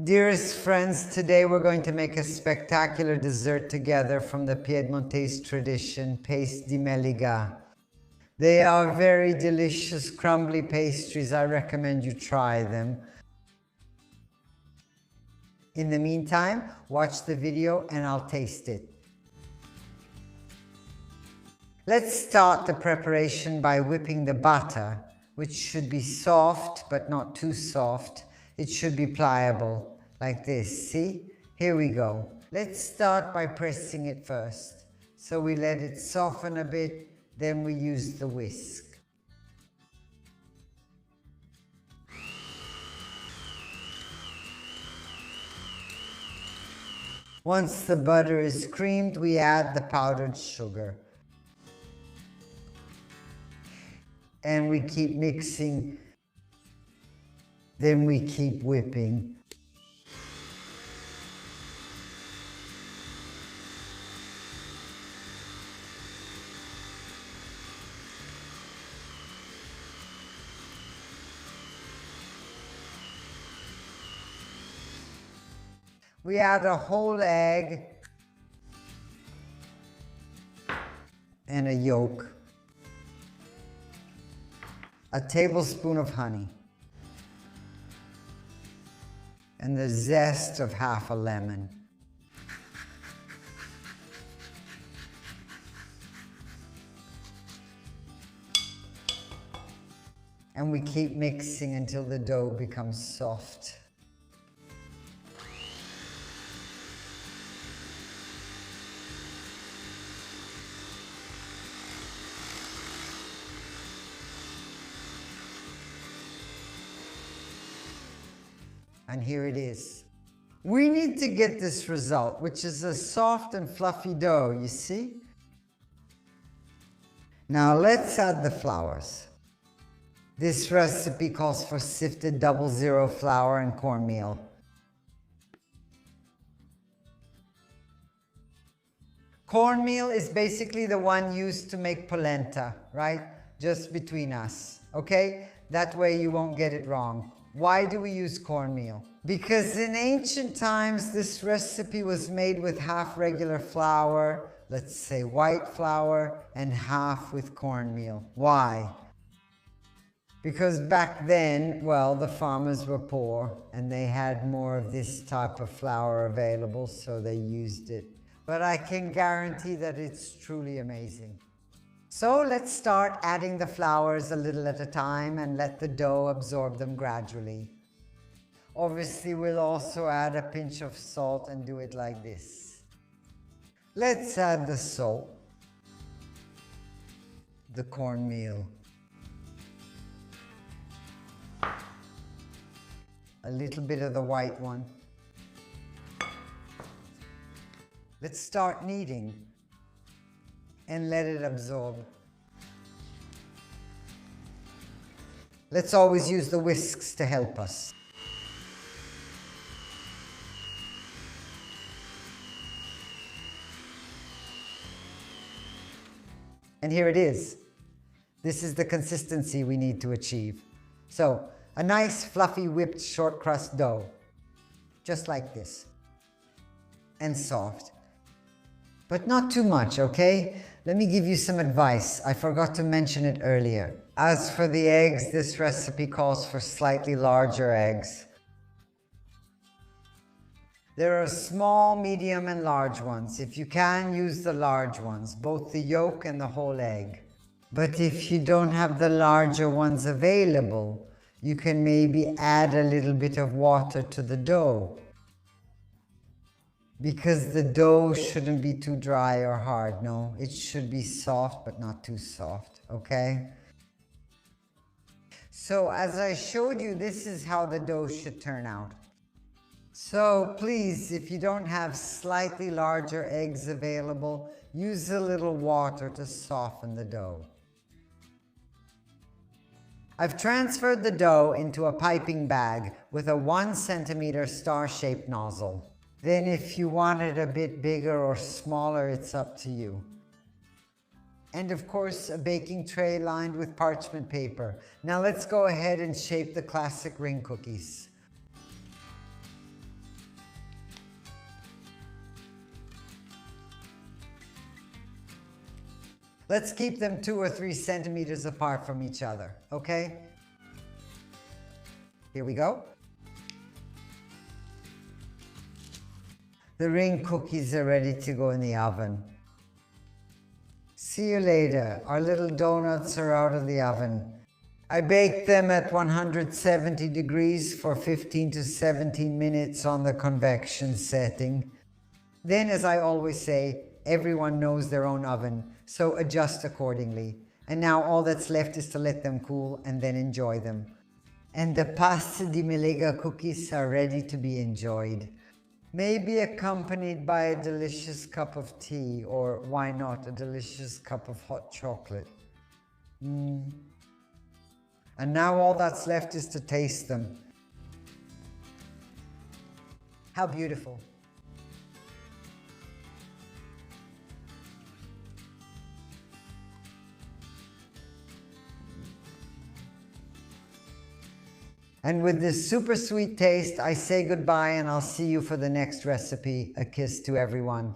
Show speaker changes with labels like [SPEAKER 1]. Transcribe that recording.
[SPEAKER 1] Dearest friends, today we're going to make a spectacular dessert together from the Piedmontese tradition, paste di Meliga. They are very delicious, crumbly pastries. I recommend you try them. In the meantime, watch the video and I'll taste it. Let's start the preparation by whipping the butter, which should be soft but not too soft. It should be pliable, like this, see? Here we go. Let's start by pressing it first. So we let it soften a bit, then we use the whisk. Once the butter is creamed, we add the powdered sugar. And we keep mixing, then we keep whipping. We add a whole egg and a yolk, a tablespoon of honey, and the zest of half a lemon. And we keep mixing until the dough becomes soft. And here it is. We need to get this result, which is a soft and fluffy dough, you see? Now let's add the flours. This recipe calls for sifted 00 flour and cornmeal. Cornmeal is basically the one used to make polenta, right? Just between us, okay? That way you won't get it wrong. Why do we use cornmeal? Because in ancient times, this recipe was made with half regular flour, let's say white flour, and half with cornmeal. Why? Because back then, well, the farmers were poor and they had more of this type of flour available, so they used it. But I can guarantee that it's truly amazing. So let's start adding the flours a little at a time and let the dough absorb them gradually. Obviously, we'll also add a pinch of salt and do it like this. Let's add the salt, the cornmeal, a little bit of the white one. Let's start kneading and let it absorb. Let's always use the whisks to help us. And here it is. This is the consistency we need to achieve. So, a nice fluffy whipped short crust dough, just like this, and soft. But not too much, okay? Let me give you some advice. I forgot to mention it earlier. As for the eggs, this recipe calls for slightly larger eggs. There are small, medium, and large ones. If you can, use the large ones, both the yolk and the whole egg. But if you don't have the larger ones available, you can maybe add a little bit of water to the dough, because the dough shouldn't be too dry or hard. No, it should be soft, but not too soft, okay? So as I showed you, this is how the dough should turn out. So please, if you don't have slightly larger eggs available, use a little water to soften the dough. I've transferred the dough into a piping bag with a 1 centimeter star-shaped nozzle. Then if you want it a bit bigger or smaller, it's up to you. And of course, a baking tray lined with parchment paper. Now let's go ahead and shape the classic ring cookies. Let's keep them 2 or 3 centimeters apart from each other, okay? Here we go. The ring cookies are ready to go in the oven. See you later. Our little donuts are out of the oven. I baked them at 170 degrees for 15 to 17 minutes on the convection setting. Then, as I always say, everyone knows their own oven, so adjust accordingly. And now all that's left is to let them cool and then enjoy them. And the pasta di Meliga cookies are ready to be enjoyed. Maybe accompanied by a delicious cup of tea, or why not, a delicious cup of hot chocolate. And now all that's left is to taste them. How beautiful. And with this super sweet taste, I say goodbye and I'll see you for the next recipe. A kiss to everyone.